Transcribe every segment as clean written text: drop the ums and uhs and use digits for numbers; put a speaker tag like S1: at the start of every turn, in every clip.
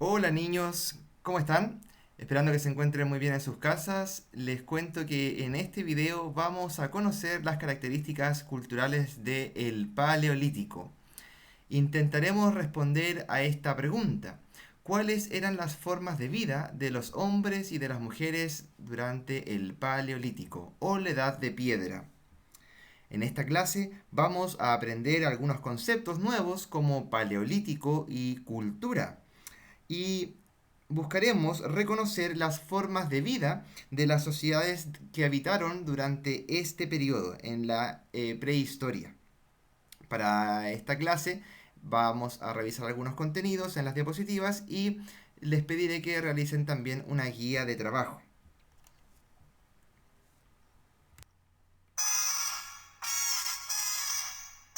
S1: Hola niños, ¿cómo están? Esperando que se encuentren muy bien en sus casas. Les cuento que en este video vamos a conocer las características culturales del Paleolítico. Intentaremos responder a esta pregunta. ¿Cuáles eran las formas de vida de los hombres y de las mujeres durante el Paleolítico o la Edad de Piedra? En esta clase vamos a aprender algunos conceptos nuevos como paleolítico y cultura y buscaremos reconocer las formas de vida de las sociedades que habitaron durante este periodo en la prehistoria. Para esta clase vamos a revisar algunos contenidos en las diapositivas y les pediré que realicen también una guía de trabajo.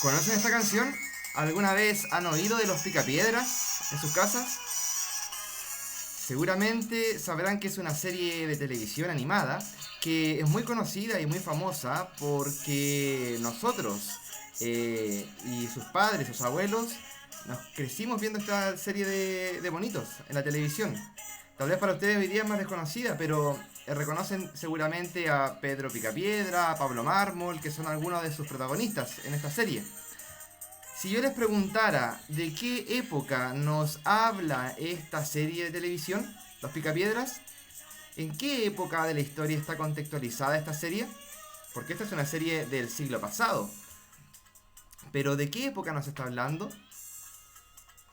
S1: ¿Conocen esta canción? ¿Alguna vez han oído de los Picapiedras en sus casas? Seguramente sabrán que es una serie de televisión animada que es muy conocida y muy famosa porque nosotros y sus padres, sus abuelos, nos crecimos viendo esta serie de bonitos en la televisión. Tal vez para ustedes hoy día es más desconocida, pero reconocen seguramente a Pedro Picapiedra, a Pablo Mármol, que son algunos de sus protagonistas en esta serie. Si yo les preguntara de qué época nos habla esta serie de televisión, Los Picapiedras, ¿en qué época de la historia está contextualizada esta serie? Porque esta es una serie del siglo pasado. Pero ¿de qué época nos está hablando?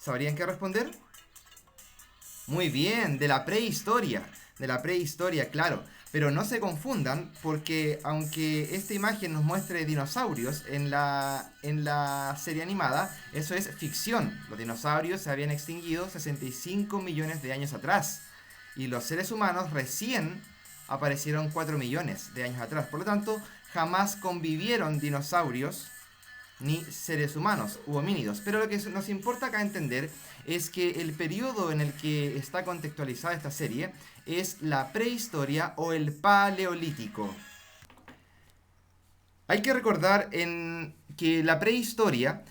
S1: ¿Sabrían qué responder? Muy bien, de la prehistoria. De la prehistoria, claro. Pero no se confundan porque aunque esta imagen nos muestre dinosaurios en la serie animada, eso es ficción. Los dinosaurios se habían extinguido 65 millones de años atrás. Y los seres humanos recién aparecieron 4 millones de años atrás. Por lo tanto, jamás convivieron dinosaurios ni seres humanos u homínidos. Pero lo que nos importa acá entender es que el periodo en el que está contextualizada esta serie es la prehistoria o el paleolítico. Hay que recordar que la prehistoria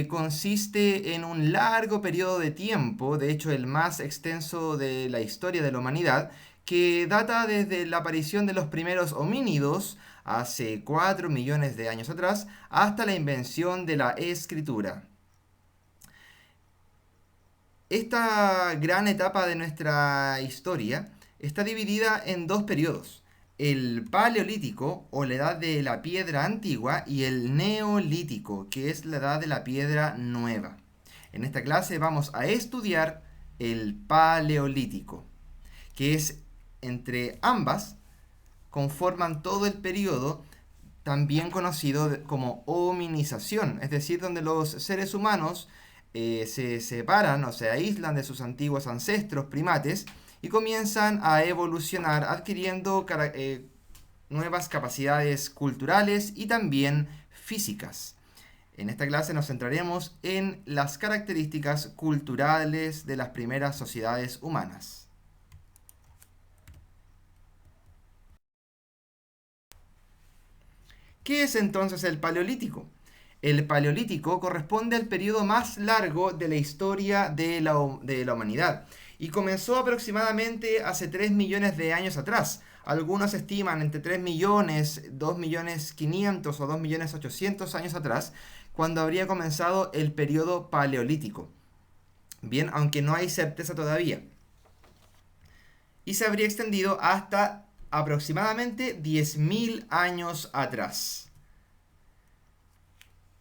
S1: consiste en un largo periodo de tiempo, de hecho el más extenso de la historia de la humanidad, que data desde la aparición de los primeros homínidos hace 4 millones de años atrás hasta la invención de la escritura. Esta gran etapa de nuestra historia está dividida en dos periodos: el Paleolítico o la edad de la piedra antigua y el Neolítico, que es la edad de la piedra nueva. En esta clase vamos a estudiar el Paleolítico, que es entre ambas conforman todo el periodo también conocido como hominización, es decir, donde los seres humanos se separan o se aíslan de sus antiguos ancestros primates y comienzan a evolucionar adquiriendo nuevas capacidades culturales y también físicas. En esta clase nos centraremos en las características culturales de las primeras sociedades humanas. ¿Qué es entonces el Paleolítico? El Paleolítico corresponde al periodo más largo de la historia de la humanidad y comenzó aproximadamente hace 3 millones de años atrás. Algunos estiman entre 3 millones, 2 millones 500 o 2 millones 800 años atrás, cuando habría comenzado el periodo Paleolítico. Bien, aunque no hay certeza todavía. Y se habría extendido hasta aproximadamente 10.000 años atrás.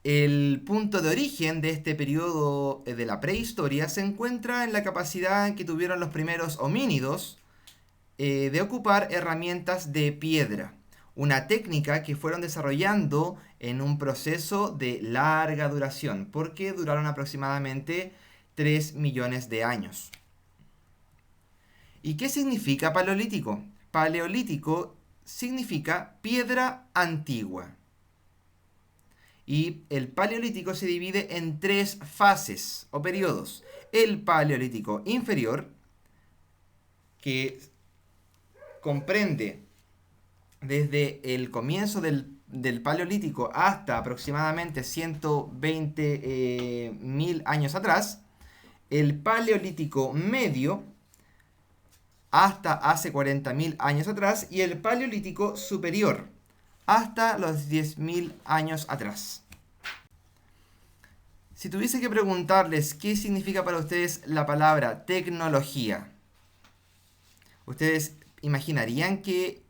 S1: El punto de origen de este periodo de la prehistoria se encuentra en la capacidad que tuvieron los primeros homínidos de ocupar herramientas de piedra, una técnica que fueron desarrollando en un proceso de larga duración, porque duraron aproximadamente 3 millones de años. ¿Y qué significa paleolítico? Paleolítico significa piedra antigua. Y el paleolítico se divide en tres fases o periodos. El paleolítico inferior, que comprende desde el comienzo del paleolítico hasta aproximadamente 120.000 años atrás. el Paleolítico Medio, hasta hace 40.000 años atrás, y el Paleolítico Superior, hasta los 10.000 años atrás. Si tuviese que preguntarles qué significa para ustedes la palabra tecnología, ¿ustedes imaginarían que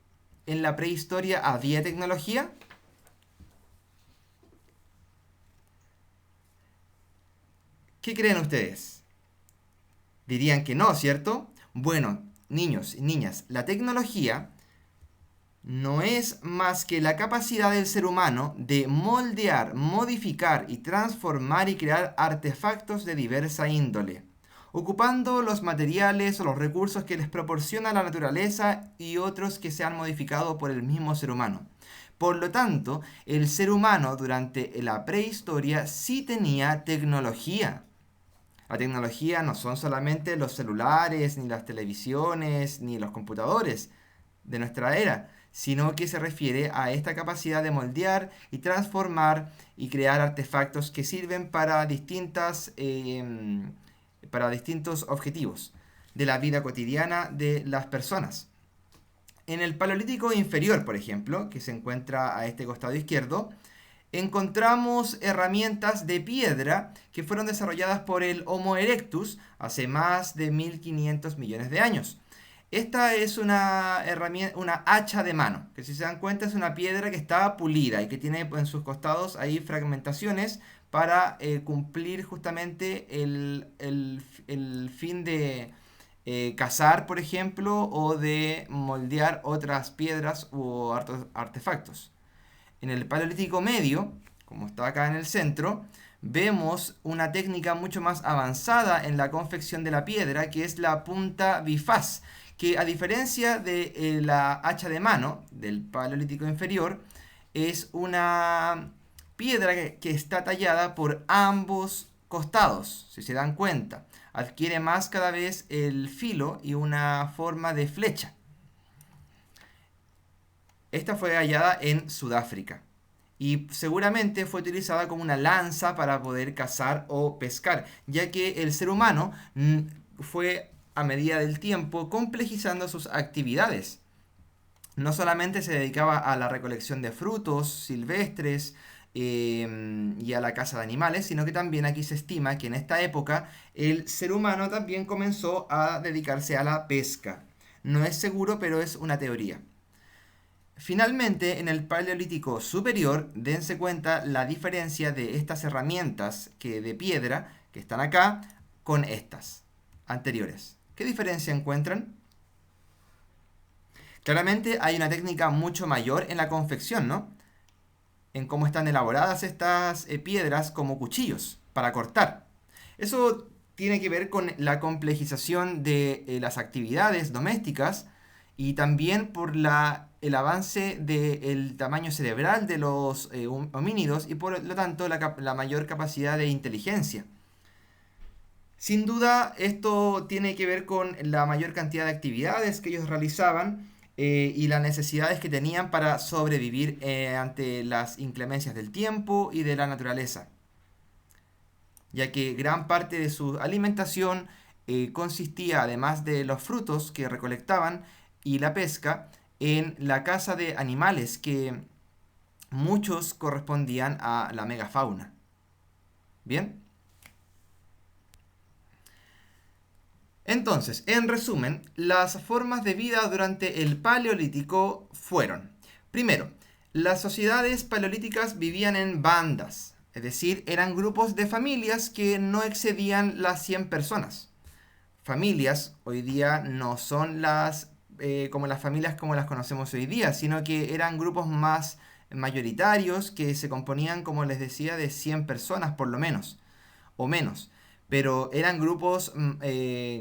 S1: en la prehistoria había tecnología? ¿Qué creen ustedes? Dirían que no, ¿cierto? Bueno, niños y niñas, la tecnología no es más que la capacidad del ser humano de moldear, modificar y transformar y crear artefactos de diversa índole, ocupando los materiales o los recursos que les proporciona la naturaleza y otros que se han modificado por el mismo ser humano. Por lo tanto, el ser humano durante la prehistoria sí tenía tecnología. La tecnología no son solamente los celulares, ni las televisiones, ni los computadores de nuestra era, sino que se refiere a esta capacidad de moldear y transformar y crear artefactos que sirven para distintos objetivos de la vida cotidiana de las personas. En el Paleolítico inferior, por ejemplo, que se encuentra a este costado izquierdo, encontramos herramientas de piedra que fueron desarrolladas por el Homo erectus hace más de 1500 millones de años. Esta es una herramienta, una hacha de mano, que si se dan cuenta es una piedra que está pulida y que tiene en sus costados ahí fragmentaciones para cumplir justamente el fin de cazar, por ejemplo, o de moldear otras piedras u artefactos. En el Paleolítico Medio, como está acá en el centro, vemos una técnica mucho más avanzada en la confección de la piedra, que es la punta bifaz, que a diferencia de la hacha de mano del Paleolítico inferior, es una piedra que está tallada por ambos costados, si se dan cuenta. Adquiere más cada vez el filo y una forma de flecha. Esta fue hallada en Sudáfrica y seguramente fue utilizada como una lanza para poder cazar o pescar, ya que el ser humano fue a medida del tiempo complejizando sus actividades. No solamente se dedicaba a la recolección de frutos silvestres y a la caza de animales, sino que también aquí se estima que en esta época el ser humano también comenzó a dedicarse a la pesca. No es seguro, pero es una teoría. Finalmente, en el Paleolítico Superior, dense cuenta la diferencia de estas herramientas de piedra que están acá con estas anteriores. ¿Qué diferencia encuentran? Claramente hay una técnica mucho mayor en la confección, ¿no? En cómo están elaboradas estas piedras como cuchillos para cortar. Eso tiene que ver con la complejización de las actividades domésticas y también por el avance del tamaño cerebral de los homínidos y por lo tanto la mayor capacidad de inteligencia. Sin duda, esto tiene que ver con la mayor cantidad de actividades que ellos realizaban y las necesidades que tenían para sobrevivir ante las inclemencias del tiempo y de la naturaleza, ya que gran parte de su alimentación consistía, además de los frutos que recolectaban y la pesca, en la caza de animales que muchos correspondían a la megafauna. ¿Bien? Entonces, en resumen, las formas de vida durante el Paleolítico fueron: primero, las sociedades paleolíticas vivían en bandas, es decir, eran grupos de familias que no excedían las 100 personas. Familias hoy día no son como las familias como las conocemos hoy día, sino que eran grupos más mayoritarios que se componían, como les decía, de 100 personas por lo menos, o menos, pero eran grupos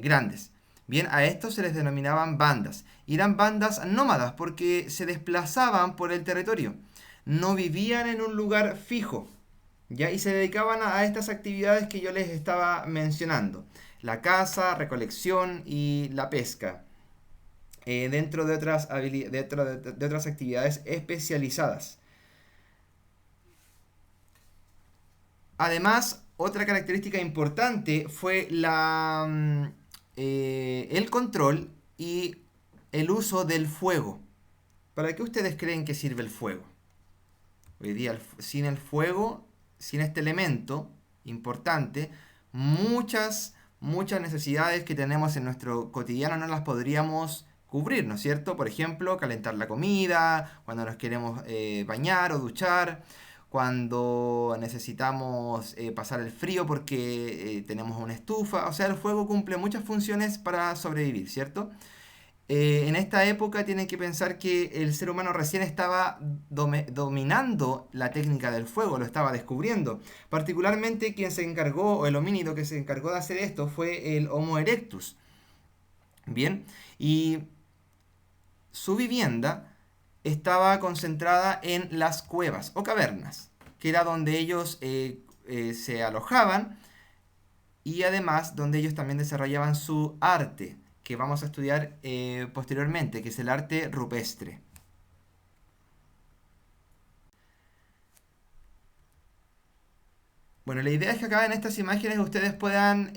S1: grandes. Bien, a estos se les denominaban bandas. Y eran bandas nómadas porque se desplazaban por el territorio. No vivían en un lugar fijo, ¿ya? Y se dedicaban a estas actividades que yo les estaba mencionando: la caza, recolección y la pesca, dentro de otras actividades especializadas. Además, otra característica importante fue el control y el uso del fuego. ¿Para qué ustedes creen que sirve el fuego? Hoy día, sin el fuego, sin este elemento importante, muchas necesidades que tenemos en nuestro cotidiano no las podríamos cubrir, ¿no es cierto? Por ejemplo, calentar la comida, cuando nos queremos bañar o duchar, cuando necesitamos pasar el frío porque tenemos una estufa. O sea, el fuego cumple muchas funciones para sobrevivir, ¿cierto? En esta época tienen que pensar que el ser humano recién estaba dominando la técnica del fuego, lo estaba descubriendo. Particularmente quien se encargó, o el homínido que se encargó de hacer esto, fue el Homo erectus. Bien, y su vivienda estaba concentrada en las cuevas o cavernas, que era donde ellos se alojaban y además donde ellos también desarrollaban su arte, que vamos a estudiar posteriormente, que es el arte rupestre. Bueno, la idea es que acá en estas imágenes ustedes puedan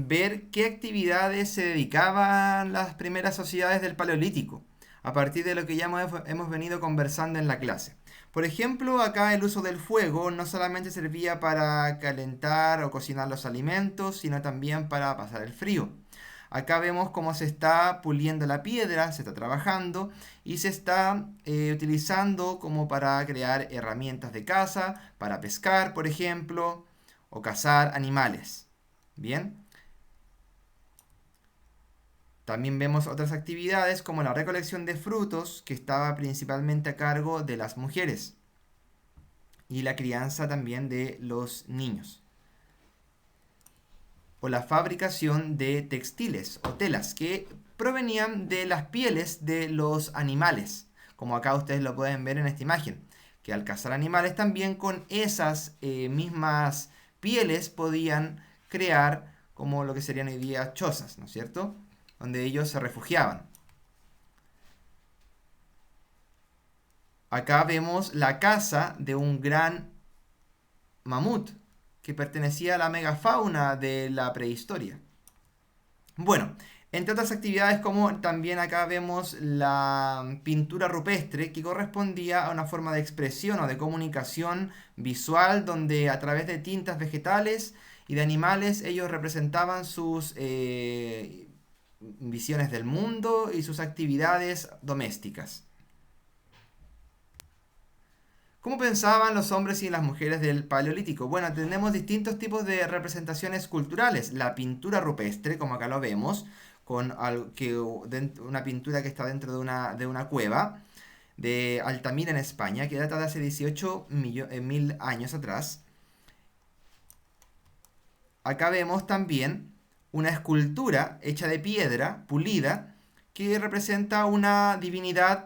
S1: ver qué actividades se dedicaban las primeras sociedades del Paleolítico, a partir de lo que ya hemos venido conversando en la clase. Por ejemplo, acá el uso del fuego no solamente servía para calentar o cocinar los alimentos, sino también para pasar el frío. Acá vemos cómo se está puliendo la piedra, se está trabajando y se está utilizando como para crear herramientas de caza, para pescar, por ejemplo, o cazar animales. Bien. También vemos otras actividades como la recolección de frutos, que estaba principalmente a cargo de las mujeres, y la crianza también de los niños. O la fabricación de textiles o telas que provenían de las pieles de los animales, como acá ustedes lo pueden ver en esta imagen, que al cazar animales también con esas mismas pieles podían crear como lo que serían hoy día chozas, ¿no es cierto? Donde ellos se refugiaban. Acá vemos la caza de un gran mamut que pertenecía a la megafauna de la prehistoria. Bueno, entre otras actividades como también acá vemos la pintura rupestre que correspondía a una forma de expresión o de comunicación visual donde a través de tintas vegetales y de animales ellos representaban sus visiones del mundo y sus actividades domésticas. ¿Cómo pensaban los hombres y las mujeres del Paleolítico? Bueno, tenemos distintos tipos de representaciones culturales. La pintura rupestre, como acá lo vemos, con una pintura que está dentro de una cueva de Altamira en España, que data de hace 18.000 años atrás. Acá vemos también una escultura hecha de piedra pulida que representa una divinidad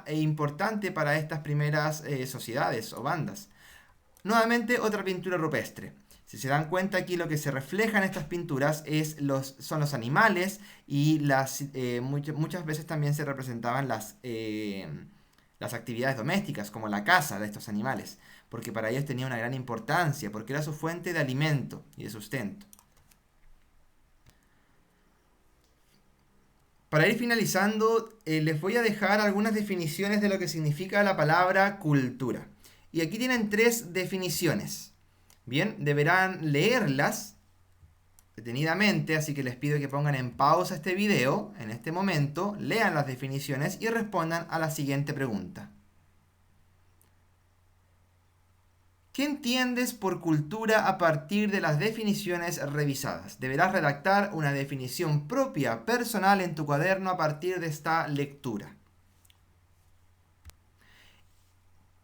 S1: importante para estas primeras sociedades o bandas. Nuevamente otra pintura rupestre. Si se dan cuenta aquí lo que se refleja en estas pinturas son los animales y muchas veces también se representaban las actividades domésticas como la caza de estos animales, porque para ellos tenía una gran importancia, porque era su fuente de alimento y de sustento. Para ir finalizando, les voy a dejar algunas definiciones de lo que significa la palabra cultura. Y aquí tienen 3 definiciones. Bien, deberán leerlas detenidamente, así que les pido que pongan en pausa este video en este momento, lean las definiciones y respondan a la siguiente pregunta. ¿Qué entiendes por cultura a partir de las definiciones revisadas? Deberás redactar una definición propia, personal en tu cuaderno a partir de esta lectura.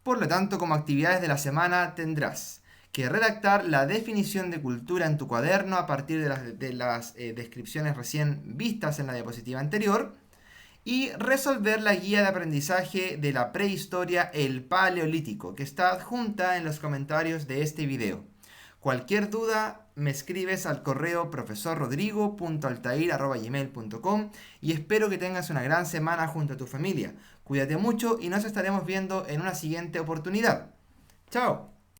S1: Por lo tanto, como actividades de la semana tendrás que redactar la definición de cultura en tu cuaderno a partir de las descripciones recién vistas en la diapositiva anterior y resolver la guía de aprendizaje de la prehistoria El Paleolítico, que está adjunta en los comentarios de este video. Cualquier duda me escribes al correo profesorrodrigo.altair@gmail.com y espero que tengas una gran semana junto a tu familia. Cuídate mucho y nos estaremos viendo en una siguiente oportunidad. Chao.